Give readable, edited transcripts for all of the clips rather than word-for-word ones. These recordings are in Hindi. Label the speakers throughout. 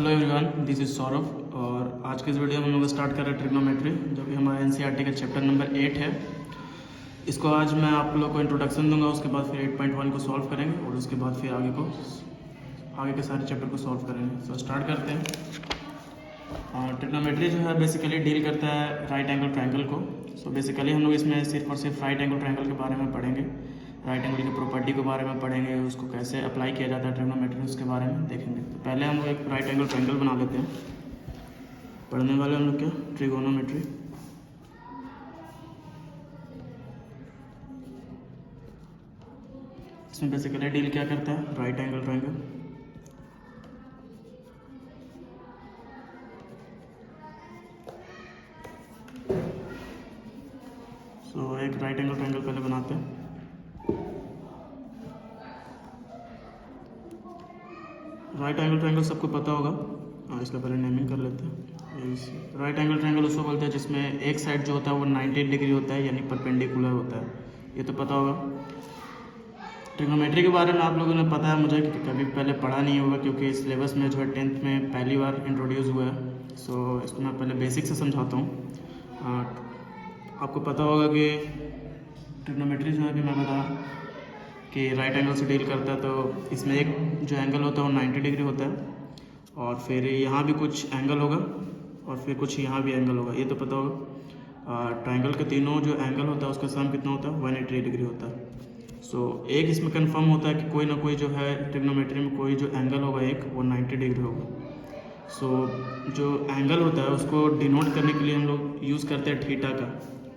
Speaker 1: Hello everyone, this is Saurabh. और आज के इस वीडियो में हम लोग स्टार्ट कर रहे हैं ट्रिग्नोमेट्री, जो कि हमारा एनसीईआरटी का चैप्टर नंबर 8 है। इसको आज मैं आप लोग को इंट्रोडक्शन दूंगा, उसके बाद फिर 8.1 को सॉल्व करेंगे और उसके बाद फिर आगे के सारे चैप्टर को सॉल्व करेंगे। सो स्टार्ट करते हैं। ट्रिग्नोमेट्री जो है बेसिकली डील करता है राइट एंगल ट्रायंगल को। सो बेसिकली हम लोग इसमें सिर्फ और सिर्फ राइट एंगल ट्रायंगल के बारे में पढ़ेंगे, राइट एंगल की प्रॉपर्टी के बारे में पढ़ेंगे, उसको कैसे अप्लाई किया जाता है ट्रिग्नोमेट्री उसके बारे में देखेंगे। तो पहले हम लोग एक राइट एंगल ट्रायंगल बना लेते हैं। पढ़ने वाले हम लोग क्या, ट्रिगोनोमेट्री। इसमें बेसिकली डील क्या करता है, राइट एंगल ट्रायंगल। सो एक राइट एंगल ट्रायंगल पहले बनाते हैं। राइट एंगल ट्रायंगल सबको पता होगा, इसका पहले नेमिंग कर लेते हैं। राइट एंगल ट्रायंगल उसको बोलते हैं जिसमें एक साइड जो होता है वो 90 डिग्री होता है, यानी परपेंडिकुलर होता है। ये तो पता होगा। ट्रिग्नोमेट्री के बारे में आप लोगों ने पता है मुझे कि कभी पहले पढ़ा नहीं होगा, क्योंकि सिलेबस में जो है 10th में पहली बार इंट्रोड्यूस हुआ है। सो इसको मैं पहले बेसिक से समझाता हूँ। आपको पता होगा कि ट्रिग्नोमेट्री जो है कि मैं बताया कि राइट एंगल से डील करता है। तो इसमें एक जो एंगल होता है वो 90 डिग्री होता है, और फिर यहाँ भी कुछ एंगल होगा, और फिर कुछ यहाँ भी एंगल होगा, ये तो पता होगा। ट्रायंगल के तीनों जो एंगल होता है उसका सम कितना होता है, 180 डिग्री होता है। सो एक इसमें कंफर्म होता है कि कोई ना कोई जो है ट्रिग्नोमेट्री में कोई जो एंगल होगा एक, वो 90 डिग्री होगा। सो जो एंगल होता है उसको डिनोट करने के लिए हम लोग यूज़ करते हैं थीटा का।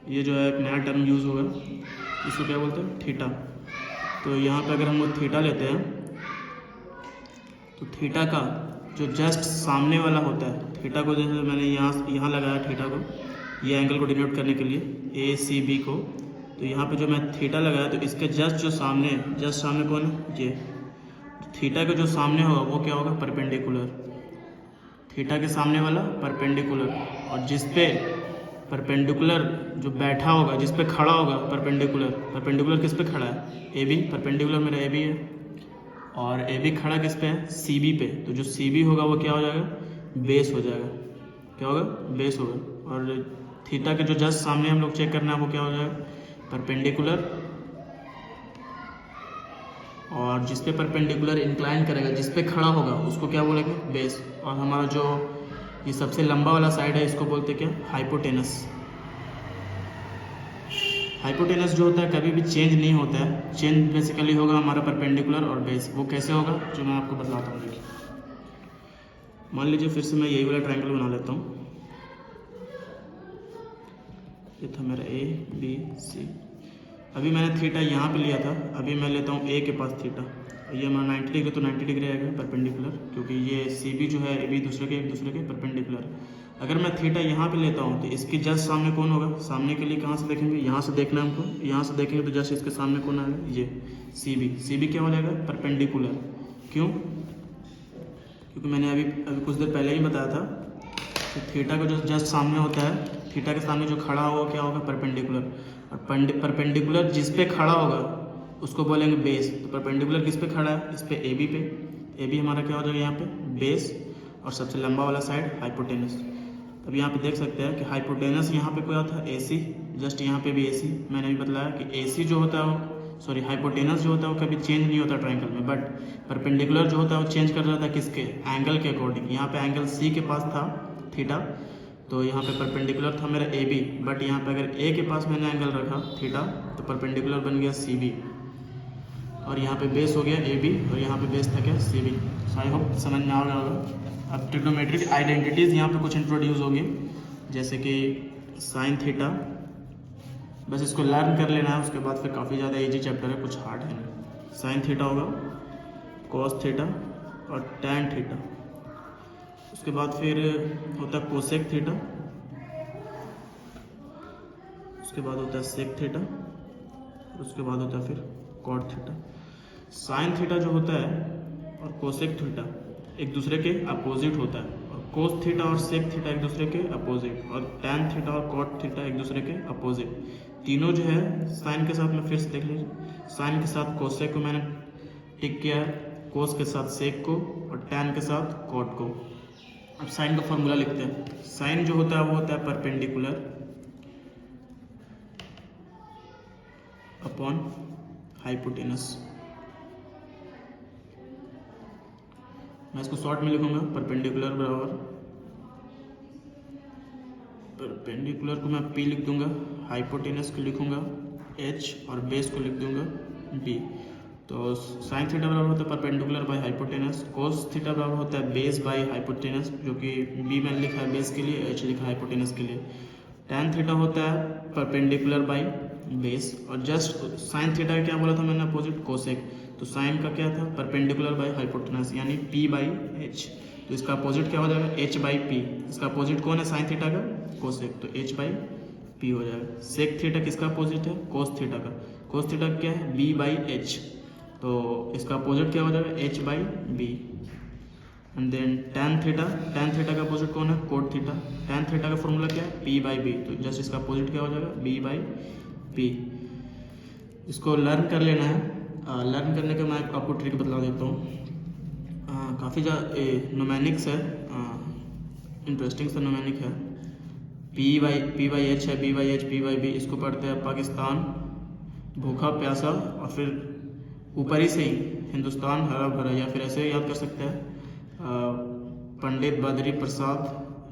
Speaker 1: ये जो है एक नया टर्म यूज़ होगा, इसको क्या बोलते हैं, थीटा। तो यहाँ पे अगर हम लोग थीटा लेते हैं तो थीटा का जो जस्ट सामने वाला होता है, थीटा को जैसे मैंने यहाँ लगाया थीटा को, ये एंगल को डिनोट करने के लिए ACB को। तो यहाँ पे जो मैं थीटा लगाया तो इसके जस्ट सामने कौन है, ये थीटा के जो सामने होगा वो क्या होगा, परपेंडिकुलर। थीटा के सामने वाला परपेंडिकुलर, और जिस पे परपेंडिकुलर जो बैठा होगा, जिस पे खड़ा होगा परपेंडिकुलर किस पे खड़ा है, AB। परपेंडिकुलर मेरा AB है, और AB खड़ा किस पे है, CB पे। तो जो CB होगा वो क्या हो जाएगा, बेस हो जाएगा। क्या होगा, बेस होगा। और थीटा के जो जस्ट सामने हम लोग चेक करना है वो क्या हो जाएगा, परपेंडिकुलर। और जिस पे परपेंडिकुलर इंक्लाइन करेगा, जिस पे खड़ा होगा उसको क्या बोलेंगे, बेस। और हमारा जो ये सबसे लंबा वाला साइड है इसको बोलते क्या, हाइपोटेनस। हाइपोटेनस जो होता है कभी भी चेंज नहीं होता है। चेंज बेसिकली होगा हमारा परपेंडिकुलर और बेस। वो कैसे होगा जो मैं आपको बताता हूँ। देखिए, मान लीजिए फिर से मैं यही वाला ट्रायंगल बना लेता हूँ। ये था मेरा ABC। अभी मैंने थीटा यहाँ पे लिया था, अभी मैं लेता हूँ A के पास थीटा। ये हमारा 90 डिग्री, तो 90 डिग्री आएगा परपेंडिकुलर, क्योंकि ये CB जो है AB एक दूसरे के परपेंडिकुलर। अगर मैं थीटा यहाँ पे लेता हूँ तो इसके जस्ट सामने कौन होगा, सामने के लिए कहाँ से देखेंगे, यहाँ से देखना है हमको। यहाँ से देखेंगे तो जस्ट इसके सामने कौन आएगा, ये CB क्या हो जाएगा, परपेंडिकुलर। क्यों, क्योंकि मैंने अभी कुछ देर पहले ही बताया था कि थीटा का जो जस्ट सामने होता है, थीटा के सामने जो खड़ा होगा क्या होगा, परपेंडिकुलर। और परपेंडिकुलर जिस पे खड़ा होगा उसको बोलेंगे बेस। तो परपेंडिकुलर किस पे खड़ा है, इस पे AB पे। AB हमारा क्या हो जाएगा यहाँ पे, बेस। और सबसे लंबा वाला साइड हाइपोटेनस। अब यहाँ पे देख सकते हैं कि हाइपोटेनस यहाँ पे कोई आता है AC, जस्ट यहाँ पे भी AC। मैंने भी बताया कि AC जो होता है वो, हाइपोटेनस जो होता है वो कभी चेंज नहीं होता ट्रायंगल में, बट परपेंडिकुलर जो होता है वो चेंज कर जाता है किसके, एंगल के अकॉर्डिंग। यहाँ पे एंगल C के पास था थीटा, तो यहाँ पे परपेंडिकुलर था मेरा AB, बट यहाँ पे अगर A के पास मैंने एंगल रखा थीटा तो परपेंडिकुलर बन गया CB, और यहाँ पे बेस हो गया AB, और यहाँ पे बेस था क्या, CB। सो आई होप समझ में आ रहा होगा। अब ट्रिग्नोमेट्रिक आइडेंटिटीज़ यहाँ पे कुछ इंट्रोड्यूस होगी, जैसे कि साइन थीटा। बस इसको लर्न कर लेना है, उसके बाद फिर काफ़ी ज़्यादा ईजी चैप्टर है, कुछ हार्ड है नहीं। साइन थीटा होगा, कॉस थीटा और टैन थीटा। उसके बाद फिर होता है कोसेक थीटा, उसके बाद होता है सेक थीटा, उसके बाद होता है फिर कॉट थीटा। साइन थीटा जो होता है और कोसेक थीटा एक दूसरे के अपोजिट होता है, और कोस थीटा और सेक थीटा एक दूसरे के अपोजिट, और टैन थीटा और कॉट थीटा एक दूसरे के अपोजिट। तीनों जो है साइन के साथ में फिर से देख लीजिए, साइन के साथ कोसेक को मैंने टिक किया है, कोस के साथ सेक को, और टैन के साथ कॉट को। अब साइन का फॉर्मूला लिखते हैं। साइन जो होता है वो होता है परपेंडिकुलर अपॉन हाइपोटेनस। मैं इसको शॉर्ट में लिखूंगा, परपेंडिकुलर बराबर, परपेंडिकुलर को मैं P लिख दूंगा, हाइपोटेनस को लिखूंगा H और बेस को लिख दूंगा B। तो साइन थीटा बराबर होता है perpendicular by hypotenuse, cos theta बराबर होता है बेस बाय हाइपोटेनस, जो कि B मैंने लिखा है बेस के लिए, H लिखा है हाइपोटेनस के लिए। टैन थीटा होता है परपेंडिकुलर बाय बेस, और जस्ट साइन थीटा क्या बोला था मैंने अपोजिट, कोसेक। तो साइन का क्या था, परपेंडिकुलर बाय हाइपोटेनस यानी P बाई H। तो इसका अपोजिट क्या हो जाएगा, H बाई P। इसका अपोजिट कौन है साइन थीटा का, कोसेक, तो H बाई P हो जाएगा। सेक थीटा किसका अपोजिट है, कोस थीटा का। कोस थीटा क्या है, B बाई H। तो इसका अपोजिट क्या हो जाएगा, H by B। And then tan theta का अपोजिट कौन है, कोट थीटा। टैन थीटा का फॉर्मूला क्या है, P बाई B। तो जस्ट इसका अपोजिट क्या हो जाएगा, B बाई P। इसको लर्न कर लेना है। लर्न करने का मैं आपको ट्रिक बतला देता हूँ। काफ़ी ज़्यादा नोमैनिक्स है, इंटरेस्टिंग सा नोमैनिक है। P बाई H है, B by H, P by B। इसको पढ़ते हैं पाकिस्तान भूखा प्यासा, और फिर ऊपर ही से ही हिंदुस्तान हरा भरा, या फिर ऐसे याद कर सकते हैं पंडित बद्री प्रसाद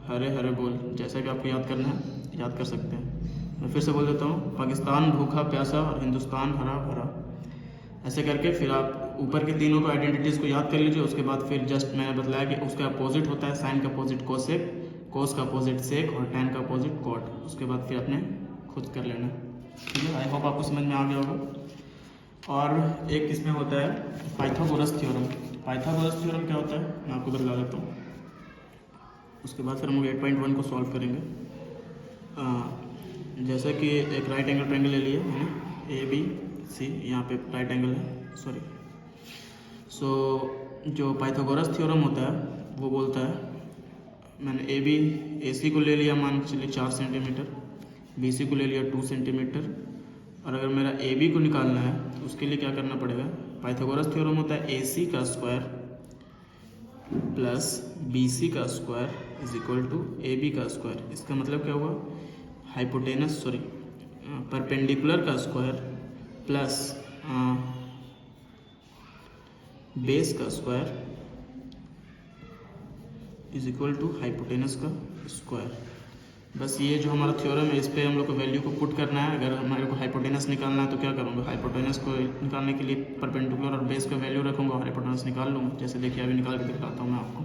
Speaker 1: हरे हरे बोल। जैसा कि आपको याद करना है याद कर सकते हैं। मैं फिर से बोल देता हूँ, पाकिस्तान भूखा प्यासा और हिंदुस्तान हरा भरा। ऐसे करके फिर आप ऊपर के तीनों को आइडेंटिटीज़ को याद कर लीजिए। उसके बाद फिर जस्ट मैंने बताया कि उसका अपोजिट होता है, साइन का अपोजिट कोसेक, कोस का अपोजिट सेक, और टैन का अपोजिट कॉट। उसके बाद फिर अपने खुद कर लेना। ठीक है, आई होप आपको समझ में आ गया होगा। और एक इसमें होता है पाइथागोरस थ्योरम। पाइथागोरस थ्योरम क्या होता है मैं आपको बता देता हूँ। उसके बाद फिर हम 8.1 को सॉल्व करेंगे। जैसे कि एक राइट एंगल ट्रायंगल ले लिया मैंने, ABC, यहाँ पे राइट एंगल है, सॉरी। सो जो पाइथागोरस थ्योरम होता है वो बोलता है, मैंने AC को ले लिया मान के चलिए 4 सेंटीमीटर, BC को ले लिया 2 सेंटीमीटर, और अगर मेरा AB को निकालना है तो उसके लिए क्या करना पड़ेगा। पाइथागोरस थ्योरम होता है AC का स्क्वायर प्लस BC का square is equal to AB का स्क्वायर। इसका मतलब क्या हुआ, परपेंडिकुलर का स्क्वायर प्लस बेस का square is equal to hypotenuse का स्क्वायर। बस ये जो हमारा थ्योरम है इस पे हम लोग को वैल्यू को पुट करना है। अगर हमारे को हाइपोटेनस निकालना है तो क्या करूँगा, हाइपोटेनस को निकालने के लिए परपेंडिकुलर और बेस का वैल्यू रखूँगा और हाइपोटेनस निकाल लूँगा। जैसे देखिए अभी निकाल के दिखाता हूँ मैं आपको।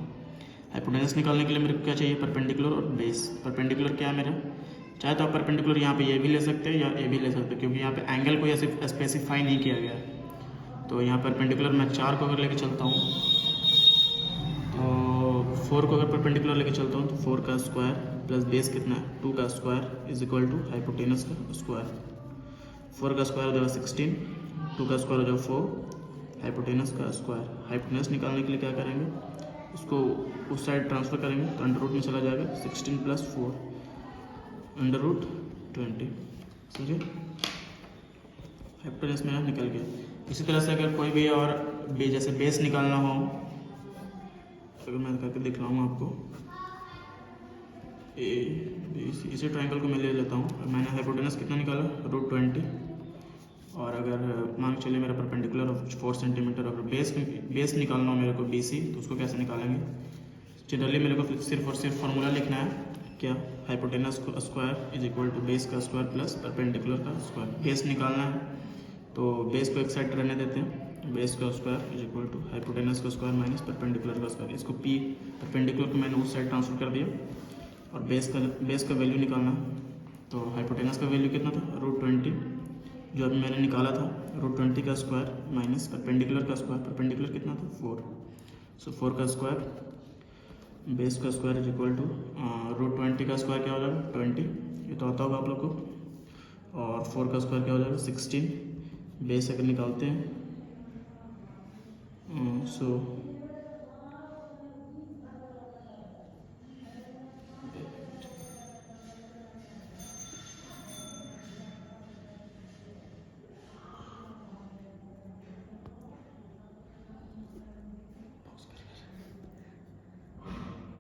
Speaker 1: हाइपोटेनस निकालने के लिए मेरे को क्या चाहिए, परपेंडिकुलर और बेस। परपेंडिकुलर क्या है मेरा, चाहे तो आप परपेंडिकुलर यहाँ पे ये भी ले सकते हैं या ये भी ले सकते हैं, क्योंकि यहाँ पे एंगल को ऐसे स्पेसिफाई नहीं किया गया है। तो यहाँ परपेंडिकुलर मैं 4 को अगर लेके चलता हूँ तो 4 को अगर परपेंडिकुलर लेके चलता हूँ तो 4 का स्क्वायर प्लस बेस कितना है 2 का square is equal to hypotenuse का स्क्वायर। 4 का स्क्वायर हो जाएगा 16, 2 का स्क्वायर हो जाएगा 4, हाइपोटेनस का स्क्वायर। हाइपोटेनस निकालने के लिए क्या करेंगे, इसको उस साइड ट्रांसफर करेंगे तो अंडर रूट में चला जाएगा 16 प्लस 4 अंडर रूट 20। समझे, हाइपोटेनस मेरा निकल गया। इसी तरह से अगर कोई भी और जैसे बेस निकालना हो, अगर मैं करके दिख रहा हूँ आपको, इसी ट्रायंगल को मैं ले लेता हूँ। मैंने हाइपोटेनस कितना निकाला, रूट 20, और अगर मान के चलिए मेरा परपेंडिकुलर 4 सेंटीमीटर, अगर बेस निकालना हो मेरे को BC, तो उसको कैसे निकालेंगे। जनरली मेरे को सिर्फ और सिर्फ फार्मूला लिखना है, क्या, हाइपोटेनस का square is equal to base का स्क्वायर प्लस परपेंडिकुलर का स्क्वायर। बेस निकालना है तो बेस को एक साइड रहने देते हैं, बेस का square is equal to hypotenuse का स्क्वायर माइनस परपेंडिकुलर का स्क्वायर। इसको P परपेंडिकुलर को मैंने उस साइड ट्रांसफर कर दिया, और बेस का वैल्यू निकालना। तो हाइपोटेनस का वैल्यू कितना था, रूट 20, जो अभी मैंने निकाला था, रूट 20 का स्क्वायर माइनस परपेंडिकुलर का स्क्वायर। परपेंडिकुलर कितना था 4, सो 4 का स्क्वायर, बेस का square is equal to root 20 का स्क्वायर क्या हो जाएगा 20, ये तो आता होगा आप लोग को, और 4 का स्क्वायर क्या हो जाएगा 16। बेस अगर निकालते हैं सो